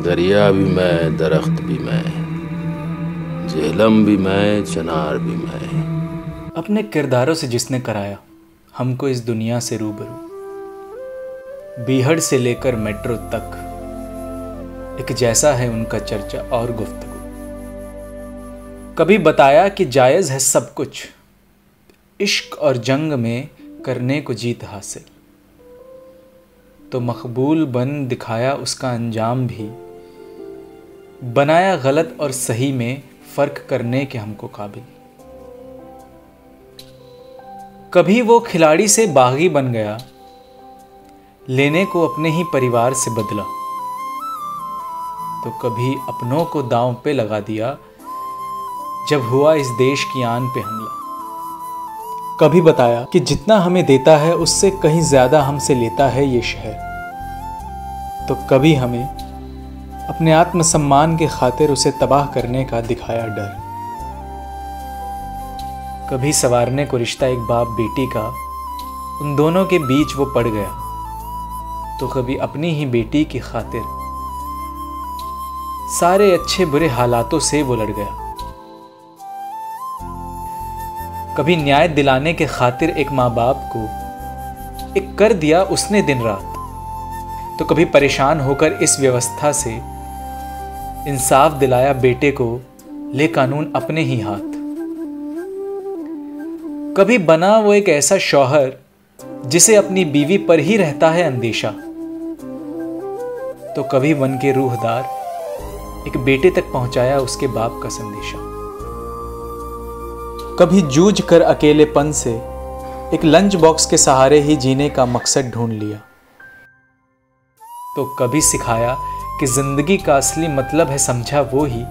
दरिया भी मैं, दरख्त भी मैं, झेलम भी मैं, चनार भी मैं। अपने किरदारों से जिसने कराया हमको इस दुनिया से रूबरू, बीहड़ से लेकर मेट्रो तक एक जैसा है उनका चर्चा और गुफ्तगू। कभी बताया कि जायज़ है सब कुछ, इश्क और जंग में करने को जीत हासिल, तो मकबूल बन दिखाया उसका अंजाम भी, बनाया गलत और सही में फ़र्क करने के हमको काबिल। कभी वो खिलाड़ी से बागी बन गया, लेने को अपने ही परिवार से बदला, तो कभी अपनों को दांव पे लगा दिया जब हुआ इस देश की आन पे हमला। कभी बताया कि जितना हमें देता है उससे कहीं ज्यादा हमसे लेता है ये शहर, तो कभी हमें अपने आत्मसम्मान के खातिर उसे तबाह करने का दिखाया डर। कभी संवारने को रिश्ता एक बाप बेटी का, उन दोनों के बीच वो पड़ गया, तो कभी अपनी ही बेटी की खातिर सारे अच्छे बुरे हालातों से वो लड़ गया। कभी न्याय दिलाने के खातिर एक माँ बाप को एक कर दिया उसने दिन रात, तो कभी परेशान होकर इस व्यवस्था से इंसाफ दिलाया बेटे को, ले कानून अपने ही हाथ। कभी बना वो एक ऐसा शौहर जिसे अपनी बीवी पर ही रहता है अंदेशा, तो कभी बन के रूहदार एक बेटे तक पहुंचाया उसके बाप का संदेशा। कभी जूझ कर अकेलेपन से एक लंच बॉक्स के सहारे ही जीने का मकसद ढूंढ लिया, तो कभी सिखाया कि जिंदगी का असली मतलब है समझा वो ही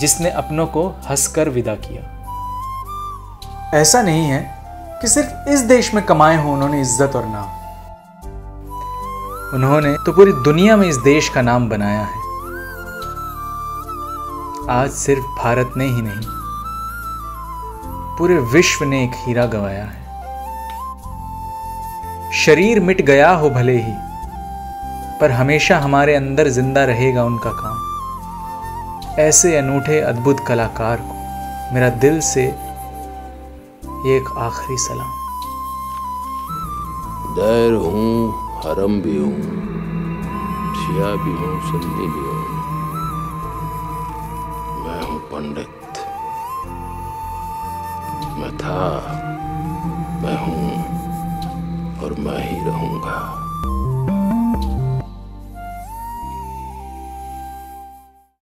जिसने अपनों को हंसकर विदा किया। ऐसा नहीं है कि सिर्फ इस देश में कमाए हो उन्होंने इज्जत और नाम, उन्होंने तो पूरी दुनिया में इस देश का नाम बनाया है। आज सिर्फ भारत ने ही नहीं, पूरे विश्व ने एक हीरा गंवाया है। शरीर मिट गया हो भले ही, पर हमेशा हमारे अंदर जिंदा रहेगा उनका काम। ऐसे अनूठे अद्भुत कलाकार को मेरा दिल से ये एक आखिरी सलाम। दैर हूँ, हरम भी हूँ, शिया भी हूँ, सुन्नी भी हूँ, मैं हूँ पंडित, मैं था